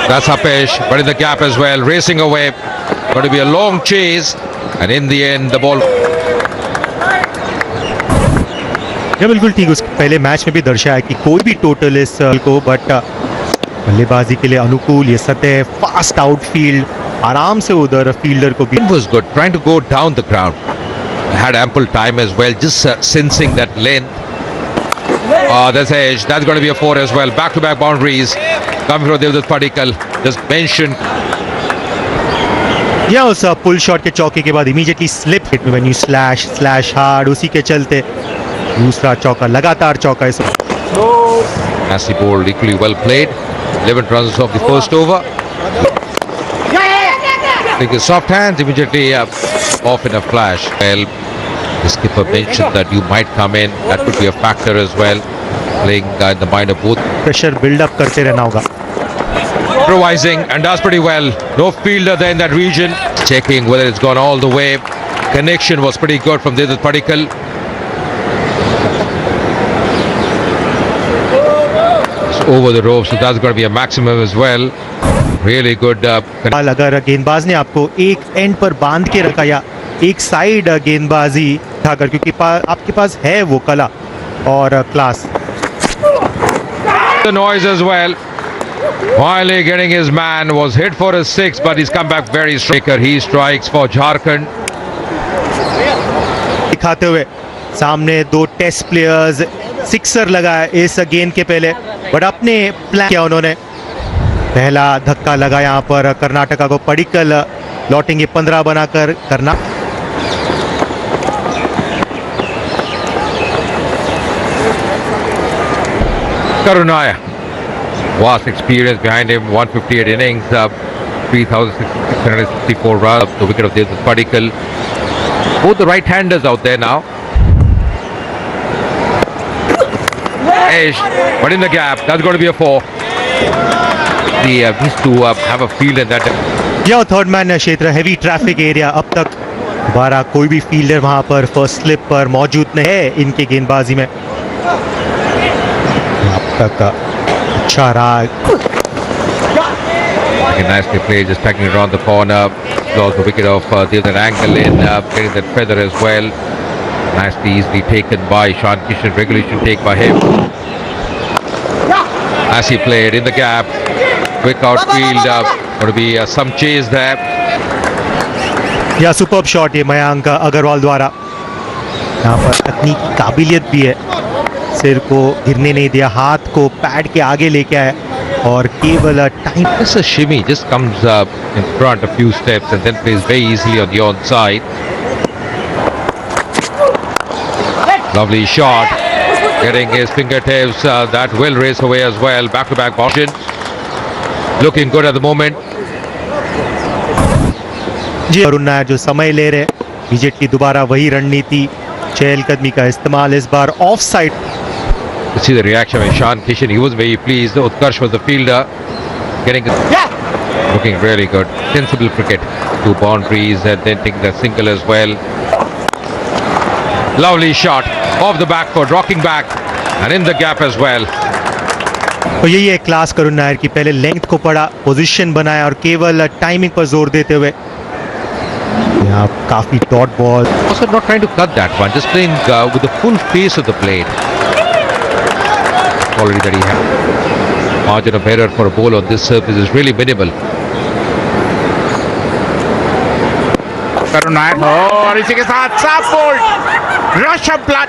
That's Apesh, but in the gap as well, racing away. Going to be a long chase, and in the end, the ball. ये बिल्कुल ठीक, उस पहले match में भी दर्शाया कि कोई भी टोटल इस को, बट बल्लेबाजी के लिए अनुकूल ये सतह, फास्ट आउटफील्ड, आराम से उधर फील्डर को भी. It was good, trying to go down the ground. Had ample time as well, just sensing that length. That's edge. That's going to be a 4 as well. Back-to-back boundaries coming from Devdutt Padikkal. Just mentioned. या उस pull shot के चौके के बाद immediately slip hit में when you slash hard, उसी के चलते दूसरा चौका, लगातार चौका इस. Nasty ball, equally well played. 11 runs off the first over. I think his soft hands immediately off in a flash. Well, the skipper mentioned that you might come in. That could be a factor as well. Playing in the mind of both. Pressure buildup करते रहना होगा. Improvising and does pretty well. No fielder there in that region. Checking whether it's gone all the way. Connection was pretty good from Devdutt Padikkal. Over the rope, so that's going to be a maximum as well. Really good. अगर गेंदबाज ने आपको एक and पर बांध के रखा या एक साइड गेंदबाजी उठाकर, क्योंकि आपके पास है वो कला और class. The noise as well. Finally getting his man, was hit for a 6, but he's come back very strong. He strikes for Jharkhand. दिखाते हुए सामने दो टेस्ट प्लेयर्स, सिक्सर लगाया इस गेंद के पहले, बट अपने प्लान किया उन्होंने. पहला धक्का लगा यहाँ पर कर्नाटका को. पडिक्कल लौटेंगे 15 बनाकर करना. Karunaya, vast experience behind him. 158 innings, 3,664 runs. The wicket of Devdutt Padikkal. Both the right-handers out there now. Edge, but in the gap. That's going to be a 4. Needs to have a field in that. यह third man क्षेत्र, heavy traffic area. अब तक दोबारा कोई भी fielder वहां पर first slip पर मौजूद नहीं है इनके गेंदबाजी में. अब तक अच्छा रहा. Nicely played, just tagging around the corner. Lost the wicket of Devdutt angle in, getting that feather as well. Nicely, easily taken by Ishan Kishan. Regulation take by him. As he played in the gap. Quick outfield. Going to be some chase there. या superb shot ये मयांक अग्रवाल द्वारा. यहाँ पर तकनीकी काबिलियत भी है, सिर को गिरने नहीं दिया, हाथ को पैड के आगे लेके आया और केवल time. This is shimmy, just comes in front a few steps and then plays very easily on the onside. Lovely shot, getting his fingertips. That will race away as well. Back-to-back options. Looking good at the moment. जी अरुण नायर जो समय ले रहे, बीजेट की दोबारा वही रणनीति, चहलकदमी का इस्तेमाल, इस बार off side. See the reaction of Ishan Kishan. He was very pleased. Utkarsh was the fielder. Looking really good. Sensible cricket. 2 boundaries and then taking the single as well. Lovely shot off the back foot, rocking back and in the gap as well. तो यही है class Karun Nair की. पहले length को पढ़ा, position बनाया और केवल टाइमिंग पर जोर देते हुए यहाँ काफी dot ball. Also not trying to cut that one, just playing with the full face of the blade. Quality that he had. Margin of error for a ball on this surface is really minimal. Karun Nair और इसी के साथ साफ bold, rush of blood.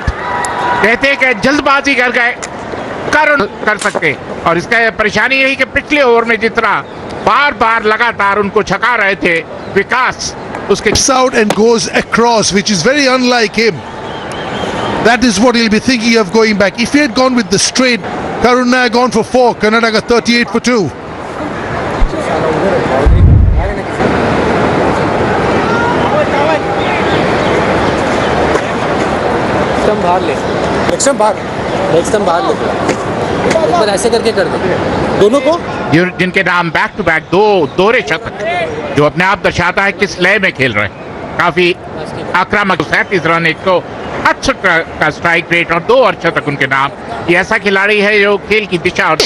कहते हैं कि जल्दबाजी कर गए, कर सकते. और इसका परेशानी यही कि पिछले ओवर में जितना बार बार लगातार उनको छका रहे थे विकास, उसके out and goes across, which is very unlike him. That is what he'll be thinking of going back. If he had gone with the straight, Karun Nair gone for 4, Karnataka 38 for 2. बाहर ऐसे करके कर दो दोनों को, जिनके नाम back to back दोहरे शतक, जो अपने आप दर्शाता है किस लय में खेल रहे हैं. काफी आक्रामक. 37 रन, 168 का स्ट्राइक रेट और 2 अर्धशतक उनके नाम. ये ऐसा खिलाड़ी है जो खेल की दिशा और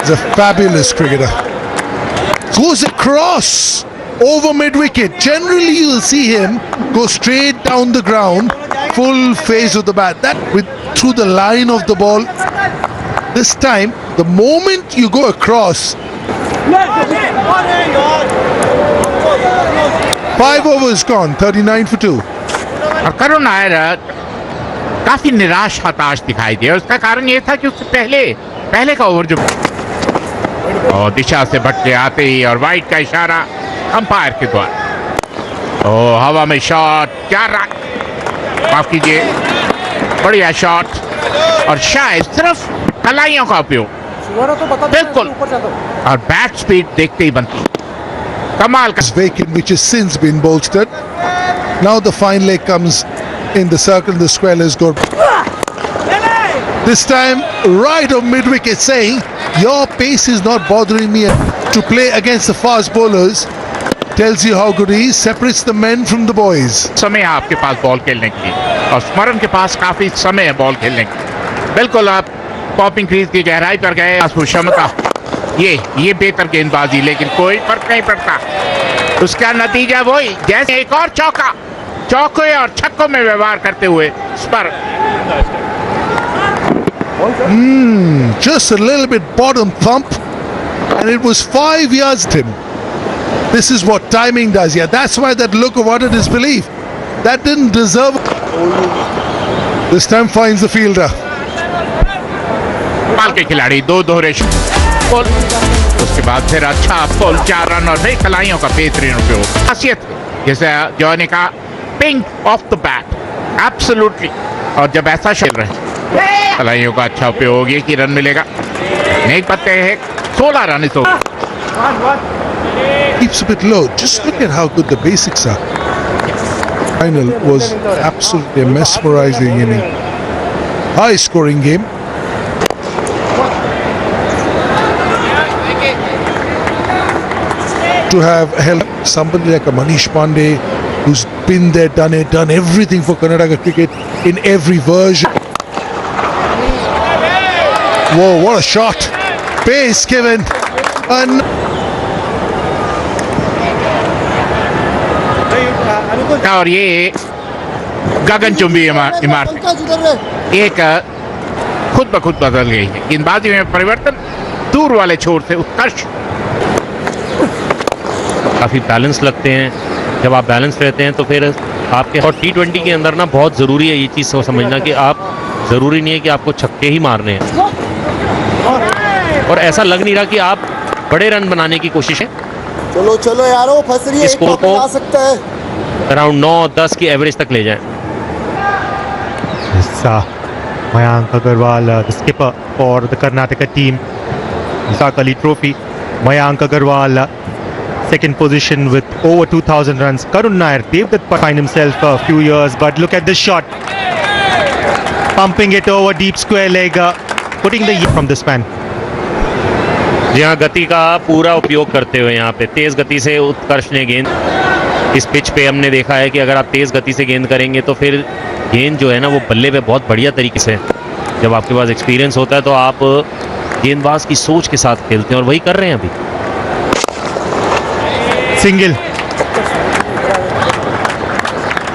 He's a fabulous cricketer. Goes across over mid-wicket. Generally, you'll see him go straight down the ground, full face of the bat. That through the line of the ball. This time, the moment you go across, 5 overs gone, 39 for 2. और करुण नायर काफी निराश हताश दिखाई दिया। उसका कारण ये था कि उससे पहले का ओवर जो और दिशा से भटके आते ही और वाइड का इशारा अंपायर के द्वारा। ओ हवा में शॉट, क्या रन, माफ कीजिए, बढ़िया शॉट और शायद सिर्फ कलाइयों का उपयोग बिल्कुल और बैट स्पीड देखते ही बनती कमाल का। Vacant, which has since been bolstered. Now the fine leg comes in the circle. The square is good. This time, right on mid-wicket, saying your pace is not bothering me. To play against the fast bowlers tells you how good he is. Separates the men from the boys. समय है आपके पास ball खेलने की और स्मरण के पास काफी समय है बॉल खेलने की। बिल्कुल आप पॉपिंग क्रीज की गहराई पर गए, क्षमता ये बेहतर गेंदबाजी, लेकिन कोई फर्क नहीं पड़ता। उसका नतीजा वही, जैसे एक और चौके और छक्कों में व्यवहार करते हुए spur Just a little bit bottom thump, and it was 5 yards to him. This is what timing does. Yeah, that's why that look awarded his belief. That didn't deserve. This time finds the fielder. पाल के खिलाड़ी दो दोहरे पुल, उसके बाद फिर अच्छा पुल, 4 run और फिर कलाइयों का बेहतरीन उपयोग। खासियत जैसे जो ने कहा, pink of the bat, absolutely. और जब ऐसा खेल रहे कलाइयों का अच्छा उपयोग, एक ही रन मिलेगा। नहीं पत्ते हैं 16 रन इस over. Keeps a bit low. Just look at how good the basics are. Final was absolutely a mesmerizing inning. High scoring game. To have held somebody like a Manish Pandey, who's been there, done everything for Karnataka cricket in every version. Whoa, what a shot! Pace given. और ये गगनचुंबी इमारत एक खुद ब खुद बदल गई है। गेंदबाजी में परिवर्तन, दूर वाले छोर से उत्कर्ष। काफ़ी बैलेंस लगते हैं। जब आप बैलेंस रहते हैं तो फिर आपके, और T20 के अंदर ना बहुत ज़रूरी है ये चीज़ समझना कि आप, ज़रूरी नहीं है कि आपको छक्के ही मारने हैं, और ऐसा लग नहीं रहा कि आप बड़े रन बनाने की कोशिश है। चलो यारो, फंस रही है, स्कोर को आ सकता है अराउंड 9-10 की एवरेज तक ले जाएं। Mayank Agarwal, the skipper for the Karnataka team, Isaac Ali Trophy. Mayank Agarwal, second position with over 2,000 runs. Karun Nair, Devdutt find himself a few years, but look at this shot, pumping it over deep square leg, putting the from this man. यहाँ गति का पूरा उपयोग करते हुए यहाँ पे तेज़ गति से उत्कर्ष ने गेंद, इस पिच पे हमने देखा है कि अगर आप तेज़ गति से गेंद करेंगे तो फिर गेंद जो है ना वो बल्ले पे बहुत बढ़िया तरीके से, जब आपके पास एक्सपीरियंस होता है तो आप गेंदबाज की सोच के साथ खेलते हैं, और वही कर रहे हैं अभी। Single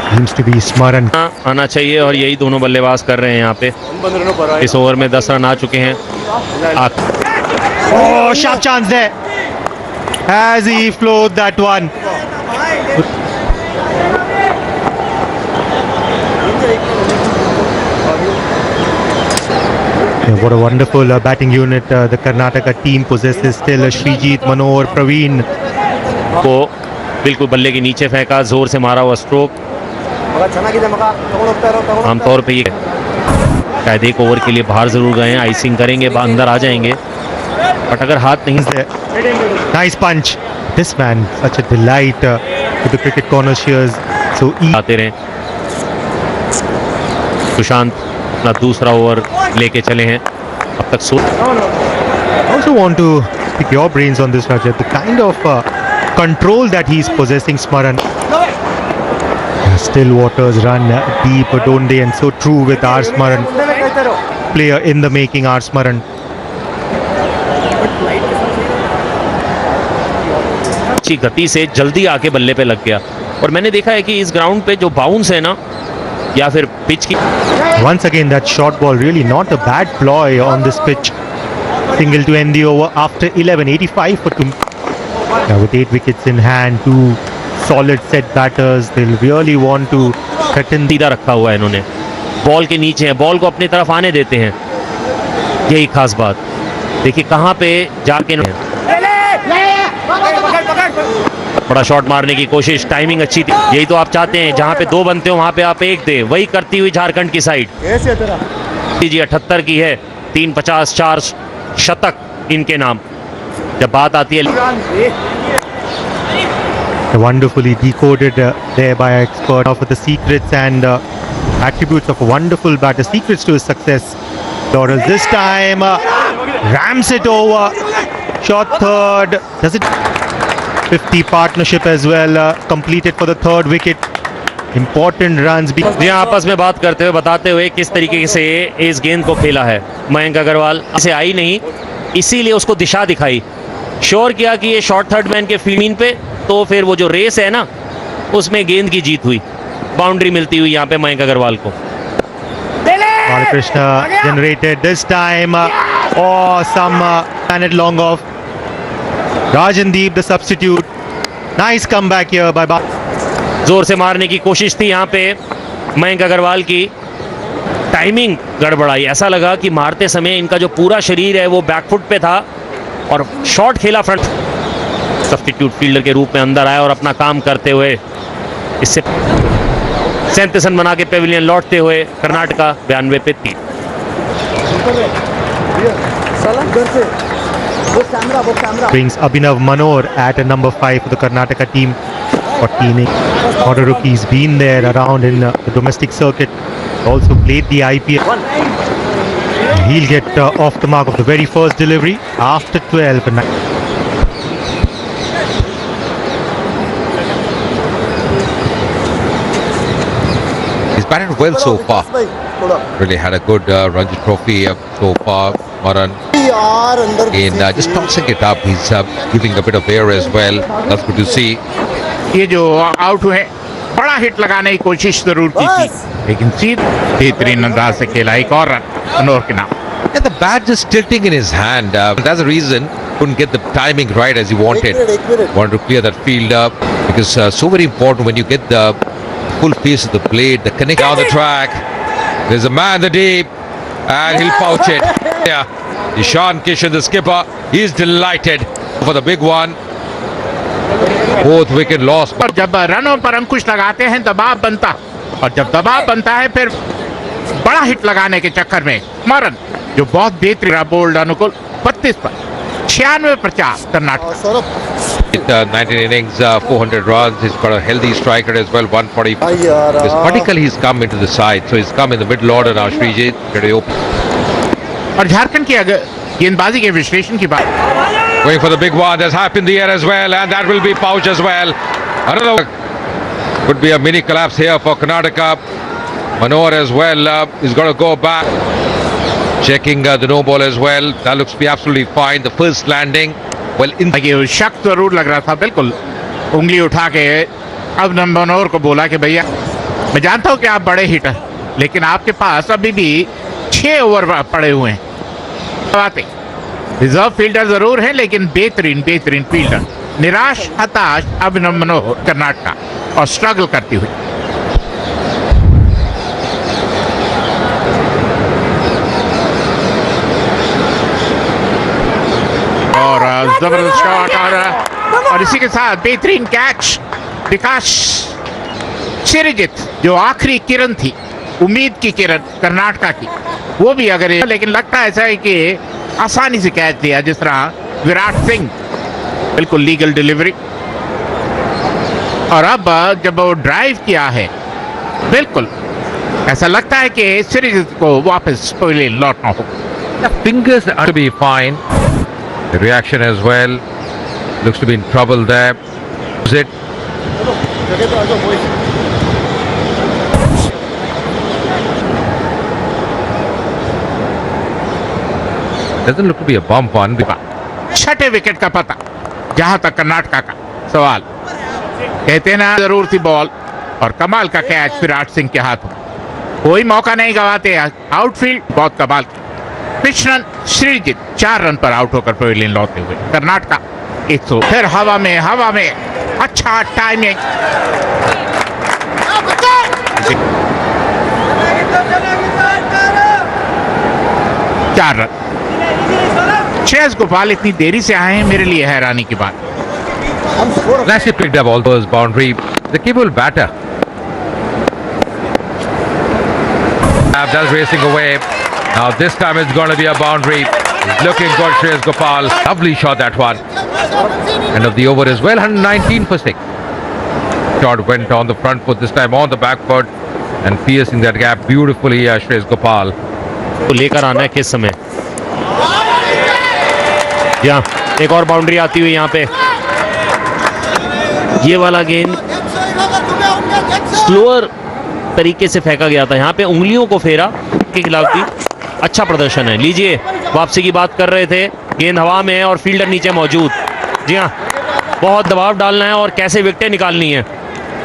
seems to be Smaran. आना चाहिए, और यही दोनों बल्लेबाज कर रहे हैं यहाँ पे। इस ओवर में 10 रन आ चुके हैं। Oh, sharp chance there as he flowed that one. Yeah, what a wonderful batting unit the Karnataka team possesses still. Srijit, Manohar, Praveen. को बिल्कुल बल्ले के नीचे फेंका, जोर से मारा हुआ स्ट्रोक। आमतौर पे ये शायद एक ओवर के लिए बाहर जरूर गए हैं, आइसिंग करेंगे, अंदर आ जाएंगे, बट अगर हाथ नहीं से। Nice punch. This man such a delight to the cricket connoisseurs. So आते रहे। सुशांत अपना दूसरा ओवर लेके चले हैं अब तक। I also want to pick your brains on this, Rajat. The kind of control that he's possessing, Smaran. Still waters run deep, don't they? And so true with R. Smaran. Player in the making, R. Smaran. अच्छी गति से जल्दी आके बल्ले पे लग गया। और मैंने देखा है कि इस ग्राउंड पे जो बाउंस है ना या फिर पिच की Once again, that short ball really not a bad ploy on this pitch. Single to end the over after 11, 85 for two. With 8 wickets in hand, two solid set batters. They'll really want to threaten the सीधा रखा हुआ है इन्होंने, ball के नीचे है, ball को अपनी तरफ आने देते हैं, यही खास बात। देखिए कहाँ पे जाके बड़ा शॉट मारने की कोशिश, टाइमिंग अच्छी थी। यही तो आप चाहते हैं, जहाँ पे दो बनते हो वहाँ पे आप एक दे, वही करती हुई झारखंड की साइड। जी 78 की है, 350 4 शतक इनके नाम। जब बात आती है wonderfully decoded there by our expert of the secrets and attributes of a wonderful batter, secrets to his success. Laurel this time rams it over, shot third, does it 50 partnership as well, completed for the third wicket. Important runs ये आपस में बात करते हुए बताते हुए किस तरीके से इस गेंद को खेला है मयंक अग्रवाल। इसे आई नहीं, इसीलिए उसको दिशा दिखाई, श्योर किया कि ये शॉर्ट थर्ड मैन के फील्डिंग पे, तो फिर वो जो रेस है ना उसमें गेंद की जीत हुई, बाउंड्री मिलती हुई यहाँ पे मयंक अग्रवाल को। Balakrishna generated this time, some planet long off. Rajandeep the substitute, nice comeback here by जोर से मारने की कोशिश थी यहाँ पे मयंक अग्रवाल की, टाइमिंग गड़बड़ाई, ऐसा लगा कि मारते समय इनका जो पूरा शरीर है वो बैकफुट पे था और शॉट खेला फ्रंट। सब्स्टिट्यूट फील्डर के रूप में अंदर आया और अपना काम करते हुए इससे 37 रन बना के पेविलियन लौटते हुए कर्नाटका 92 पे 3। brings Abhinav Manor at a number 5 for the Karnataka team. 14 order rookies been there around in the domestic circuit, also played the IPL. He'll get off the mark of the very first delivery after 12. He's batted well so far. Really had a good Ranji Trophy so far. Maran in just tossing it up. He's giving a bit of air as well. That's good to see. ये जो out हुए, बड़ा hit लगाने की कोशिश जरूर की थी, लेकिन सीधे बेहतरीन अंदाज से खेला, एक और रन मनोहर के नाम। And the bat just tilting in his hand. That's the reason couldn't get the timing right as he wanted. Wanted to clear that field up because so very important when you get the full pace of the blade, the connect down the track. There's a man in the deep, and he'll pouch it. Yeah, Ishan Kishan, the skipper, he's delighted for the big one. Both wicket lost. और जब रनों पर अंकुश लगाते हैं दबाव बनता, और जब दबाव बनता है फिर बड़ा हिट लगाने के चक्कर में मरन जो बहुत बेहतरीन बोल्ड अनुकूल 32 पर 96 पर 4 Karnataka. 19 innings, 400 runs. He's got a healthy striker as well, 140. This particularly he's come into the side, so he's come in the middle order now. Srijit, very open. और झारखंड की अगर गेंदबाजी के विश्लेषण की बात, Going for the big one. There's Hap in the air as well, and that will be pouch as well. Another could be a mini collapse here for Karnataka. Manor as well is going to go back. Checking the no ball as well. That looks to be absolutely fine. The first landing. Well, in शक जरूर लग रहा था, बिल्कुल उंगली उठा के अब मनोहर को बोला कि भैया मैं जानता हूं कि आप बड़े हिटर, लेकिन आपके पास अभी भी 6 ओवर पड़े हुए हैं। रिजर्व फील्डर जरूर है, लेकिन बेहतरीन फील्डर। निराश हताश अभिनव मनोहर कर्नाटका और स्ट्रगल करती हुई। और जबरदस्त शॉट और इसी के साथ बेहतरीन कैच विकास सिरिजित, जो आखिरी किरण थी, उम्मीद की किरण कर्नाटका की, वो भी अगर, लेकिन लगता ऐसा है कि आसानी से कैच दिया, जिस तरह विराट सिंह, बिल्कुल लीगल डिलीवरी। और अब जब वो ड्राइव किया है, बिल्कुल ऐसा लगता है कि सीरीज को वापस पहले लौटना हो। the fingers are to be fine. The reaction as well looks to be in trouble there. Is it? Doesn't look to be a bump on. छठे विकेट का पता जहां तक कर्नाटका का सवाल। कहते ना जरूर थी बॉल, और कमाल का कैच विराट सिंह के हाथ में। कोई मौका नहीं गवाते। आउटफील्ड बहुत कमाल। पिच रन श्रीजीत 4 रन पर आउट होकर पवेलियन लौटते हुए। कर्नाटका 100। फिर हवा में अच्छा टाइमिंग। चार रन। श्रेयस गोपाल इतनी देरी से आए हैं, मेरे लिए हैरानी की बात। Nicely picked up all those boundary. The capable batter. That's racing away. Now this time it's going to be a boundary. He's looking good, Shreyas Gopal. Lovely shot, that one. End of the over as well. 119 for 6. Shot went on the front foot, this time on the back foot, and piercing that gap beautifully. Shreyas Gopal. तो लेकर आना है किस समय। यहाँ एक और boundary आती हुई यहाँ पे। ये वाला गेंद स्लोअर तरीके से फेंका गया था, यहाँ पे उंगलियों को फेरा के खिलाफ भी अच्छा प्रदर्शन है। लीजिए, वापसी की बात कर रहे थे। गेंद हवा में है और फील्डर नीचे मौजूद। जी हाँ, बहुत दबाव डालना है और कैसे विकेटें निकालनी है।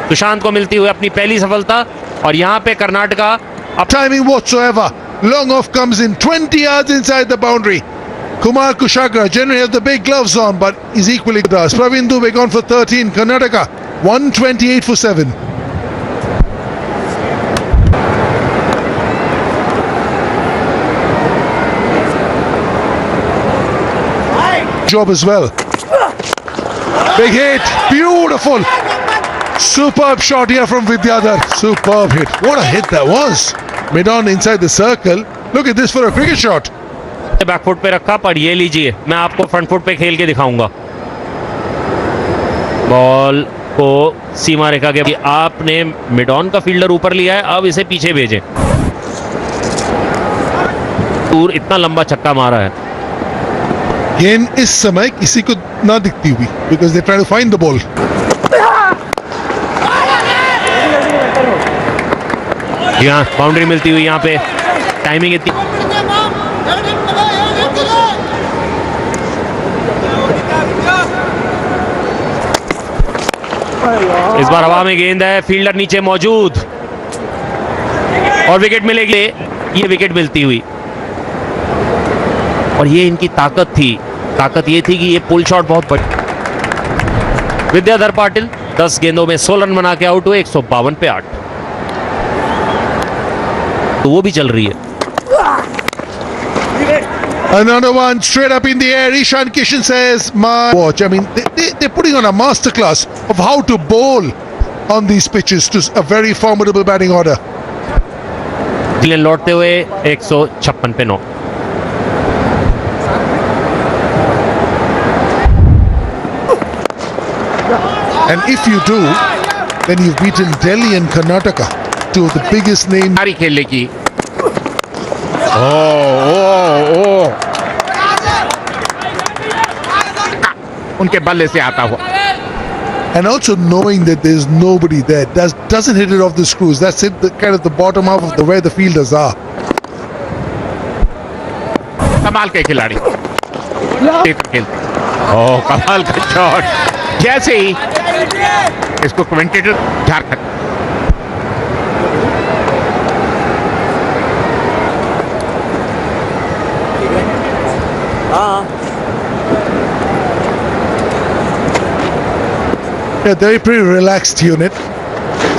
सुशांत को मिलती हुई अपनी पहली सफलता, और यहाँ पे Karnataka Timing whatsoever. Long off comes in 20 yards inside the boundary. Kumar Kushagra generally has the big gloves on, but is equally good as Praveen Dubey gone for 13. Karnataka 128 for 7. Job as well. Big hit, beautiful. Superb shot here from Vidyadhar. Superb hit. What a hit that was. Mid on inside the circle. Look at this for a cricket shot. Back foot पे रखा, पर ये लीजिए, मैं आपको front foot पे खेल के दिखाऊंगा। बॉल को सीमा रेखा के आपने मिड ऑन का फील्डर ऊपर लिया है, अब इसे पीछे भेजें। दूर इतना लंबा छक्का मारा है। गेंद इस समय किसी को ना दिखती हुई, because they try to find the ball. यहाँ बाउंड्री मिलती हुई, यहाँ पे टाइमिंग इतनी। इस बार हवा में गेंद है, फील्डर नीचे मौजूद, और विकेट मिलेगी। ये विकेट मिलती हुई, और ये इनकी ताकत थी। ताकत ये थी कि ये पुल शॉट बहुत बड़ी। विद्याधर पाटिल 10 गेंदों में 16 रन बना के आउट हुए, 152 पे 8। तो वो भी चल रही है। Another one straight up in the air. Ishan Kishan says, "My watch." I mean, they're putting on a masterclass of how to bowl on these pitches to a very formidable batting order. लौटते हुए 156 पे 9। And if you do, then you've beaten Delhi and Karnataka, two of the biggest names. सारी खेलने की। ओ उनके बल्ले से आता हुआ। And also knowing that there's nobody there, doesn't hit it off the screws. That's it, kind of the bottom half of where the fielders are. कमाल के खिलाड़ी खेलते। ओह, कमाल का शॉट। जैसे ही इसको commentator Jharkhand. Yeah, they're a pretty relaxed unit.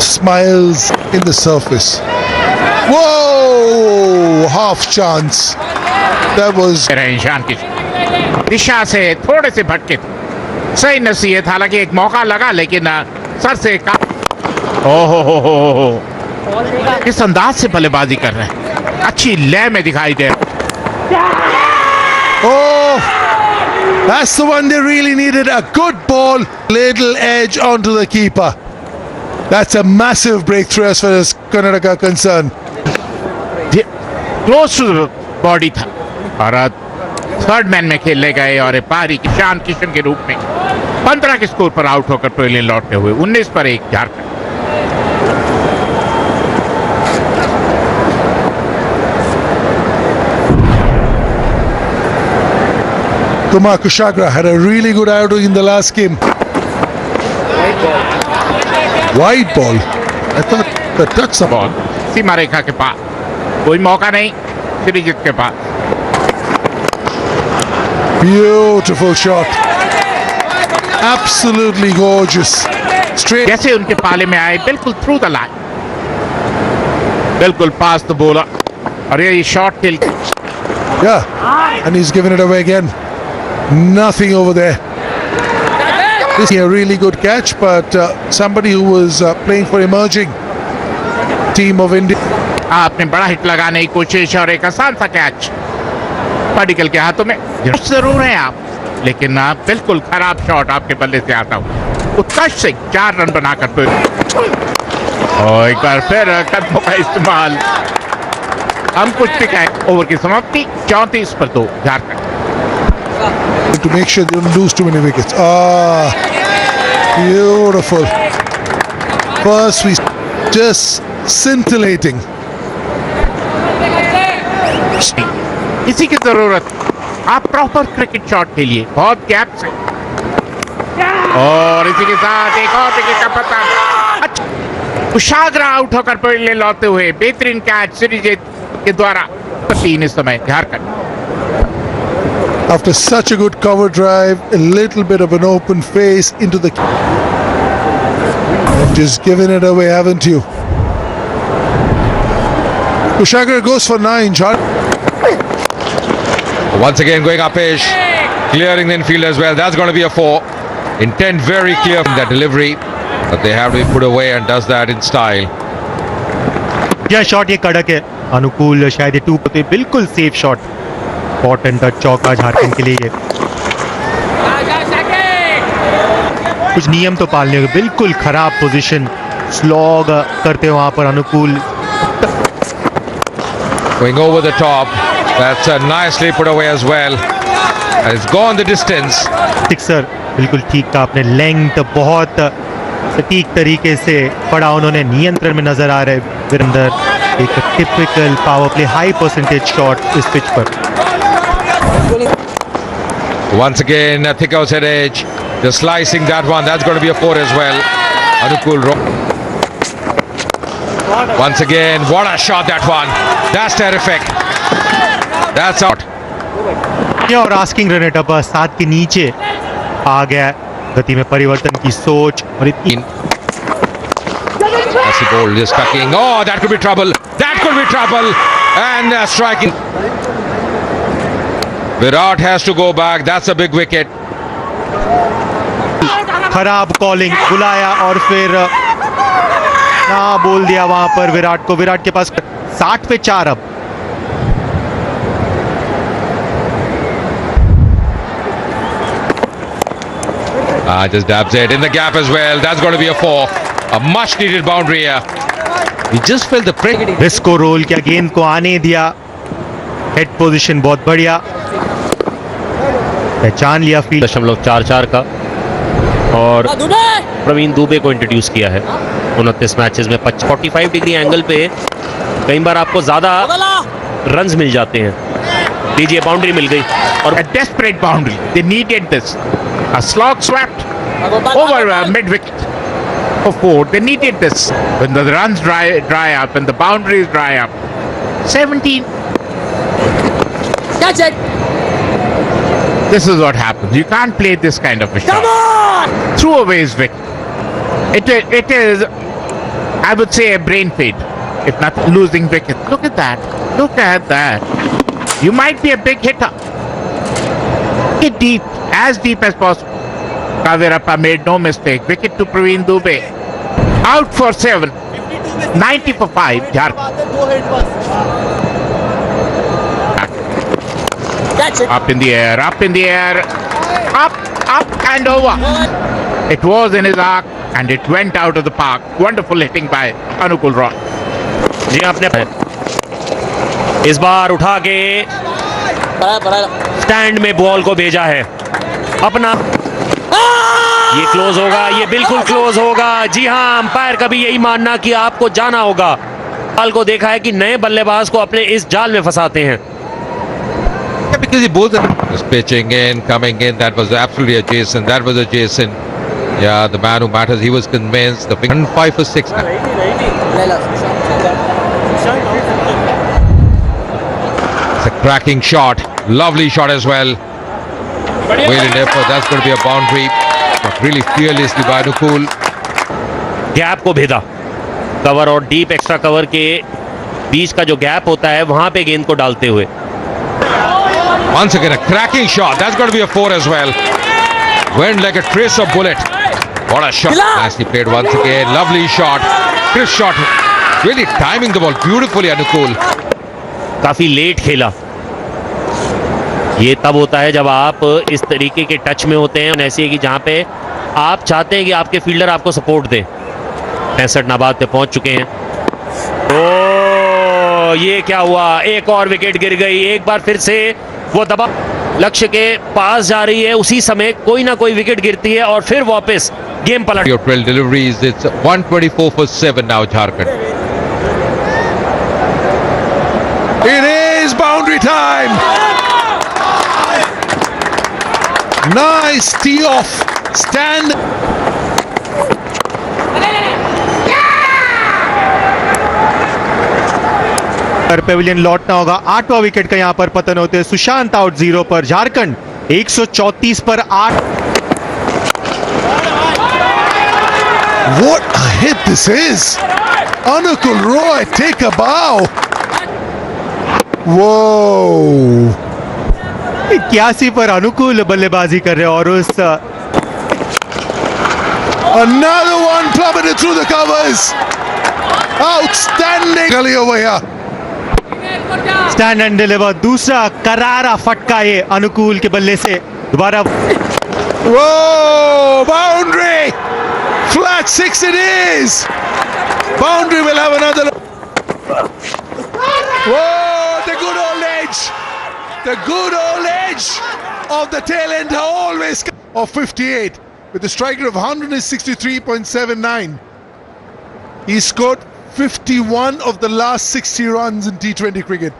Smiles in the surface. Whoa! Half chance. That was. ईशान की दिशा से थोड़े से भटके थे। सही नसीहत, हालांकि एक मौका लगा, लेकिन सर से ओहो, किस अंदाज से बल्लेबाजी कर रहे हैं। अच्छी लय में दिखाई दे। Oh! That's the one they really needed. A good ball, little edge onto the keeper. That's a massive breakthrough as far as Karnataka are concerned. Close to body था, और थर्ड मैन में खेलने गए, और पारी ईशान किशन के रूप में 15 के स्कोर पर आउट होकर पवेलियन लौटते हुए 19 पर 1 Jharkhand. Kumar Kushagra had a really good outing in the last game. Wide ball. I thought the touch some. Ball सीमा रेखा के पास, कोई मौका नहीं श्रीजीत के पास। Beautiful shot. Absolutely gorgeous. Straight. जैसे उनके पाले में आए, बिल्कुल थ्रू द लाइन, बिल्कुल पास द बॉलर, और ये शॉट खेल। Yeah. And he's given it away again. Nothing over there. This is a really good catch, but somebody who was playing for emerging team of India. आपने बड़ा hit लगाने की कोशिश और एक आसान सा कैच पडिक्कल के हाथों में। जरूर हैं आप, लेकिन आप बिल्कुल खराब शॉट आपके बल्ले से आता हूँ। उत्कर्ष सिंह 4 रन बनाकर फिर, और एक बार फिर कदमों का इस्तेमाल। हम कुछ भी कहें, ओवर की समाप्ति 34 पर 2 Jharkhand. To make sure they don't lose too many wickets. Ah, beautiful. First we just scintillating. इसी की जरूरत, आप प्रॉपर क्रिकेट शॉट खेलिए बहुत गैप से, और इसी के साथ एक और विकेट का पता। अच्छा, कुशाग्रा आउट होकर पहले लौटते हुए बेहतरीन कैच श्रीजीत के द्वारा। 3 इस समय Jharkhand. After such a good cover drive, a little bit of an open face into the. And just given it away, haven't you? Kushagra goes for 9. Once again going up edge, clearing the infield as well. That's going to be a 4. Intent very clear from that delivery, but they have to be put away and does that in style. यह shot ये कड़क है, अनुकूल शायद ये 2 पे बिल्कुल safe shot. Important चौका झारखंड के लिए। कुछ नियम तो पालने होंगे। बिल्कुल खराब पोजीशन, स्लॉग करते वहां पर अनुकूल। Going over the top, that's nicely put away as well, and it's gone the distance. Sixer बिल्कुल ठीक था आपने। लेंथ बहुत सटीक तरीके से पड़ा उन्होंने, नियंत्रण में नजर आ रहे वीरेंद्र। एक typical power play high percentage shot इस पिच पर। Once again, thick outside edge, just slicing that one. That's going to be a 4 as well. Anukul. Once again, what a shot that one. That's terrific. That's out. और asking run at up 7 के नीचे आ गया। गति में परिवर्तन की सोच और इतनी। That's the ball just tucking. Oh, that could be trouble. That could be trouble. And striking. Virat has to go back. That's a big wicket. खराब कॉलिंग, बुलाया और फिर ना बोल दिया वहां पर विराट को। विराट के पास 60 पे 4 अब। Just dabs it in the gap as well. That's going to be a 4. A much needed boundary here. He just felt the prick. Risk को रोल किया, गेंद को आने दिया। हेड पोजीशन बहुत बढ़िया, पहचान लिया फील्ड। 0.44 का, और प्रवीण दुबे को इंट्रोड्यूस किया है 29 मैचेस में। 45 डिग्री एंगल पे कई बार आपको ज्यादा रन्स मिल जाते हैं। लीजिए, बाउंड्री मिल गई, और A desperate boundary. They needed this. A slog swept over mid wicket for 4. They needed this. When the runs dry up and the boundaries dry up. 17. Catch it. This is what happens. You can't play this kind of a shot. Come on. Threw away his wicket. It is, I would say, a brain fade, if not losing wicket. Look at that. Look at that. You might be a big hitter. Get deep, as deep as possible. Kavirappa made no mistake. Wicket to Praveen Dubey. Out for 7. 90 for 5. Jharkhand. Catch it. Up in the air, up in the air. Up and over. It was in his arc and it went out of the park. Wonderful hitting by Anukul Roy. जी आपने इस बार उठा के stand में ball को भेजा है अपना। ये क्लोज होगा, ये बिल्कुल क्लोज होगा। जी हाँ, अंपायर का भी यही मानना कि आपको जाना होगा। बॉल को देखा है कि नए बल्लेबाज को अपने इस जाल में फंसाते हैं। Because he both just pitching in, coming in. That was absolutely a Jason. That was a Jason. Yeah, the man who matters. He was convinced. The 5 for 6. It's a cracking shot. Lovely shot as well. Well in effort. That's going to be a boundary. But really fearlessly by Anukul. Gap को भेदा, cover और deep extra cover के बीच का जो gap होता है वहां पे गेंद को डालते हुए. Once again, a cracking shot. That's going to be a 4 as well. Went like a trace of bullet. What a shot. Nicely played once again. Lovely shot. Crisp shot. Really timing the ball beautifully, Anukul. काफी late खेला. ये तब होता है जब आप इस तरीके के टच में होते हैं. ऐसी है कि जहां पे आप चाहते हैं कि आपके फील्डर आपको सपोर्ट दे. 65 नाबाद पे पहुंच चुके हैं. ओ ये क्या हुआ, एक और विकेट गिर गई. एक बार फिर से वो दबा लक्ष्य के पास जा रही है. उसी समय कोई ना कोई विकेट गिरती है और फिर वापस गेम पलट. Your 12 deliveries. It's 124 for 7 now, Jharkhand. It is boundary time. Nice tee off. Stand. Pavilion लौटना होगा. 8वां विकेट का यहां पर पतन होते हैं. सुशांत आउट 0 पर. झारखंड 134 पर 8. What a hit this is. Anukul Roy, take a bow. Whoa. 81 पर अनुकूल बल्लेबाजी कर रहे हैं और उस Another one plummeted through the covers. Outstanding gully over here. Stand and deliver. दूसरा करारा फटका ये अनुकूल के बल्ले से. दोबारा Whoa, boundary. Flat 6 it is. Boundary will have another. Whoa, the good old edge. The good old edge of the tail end always of 58 with a strike rate of 163.79. He scored 51 of the last 60 runs in T20 cricket.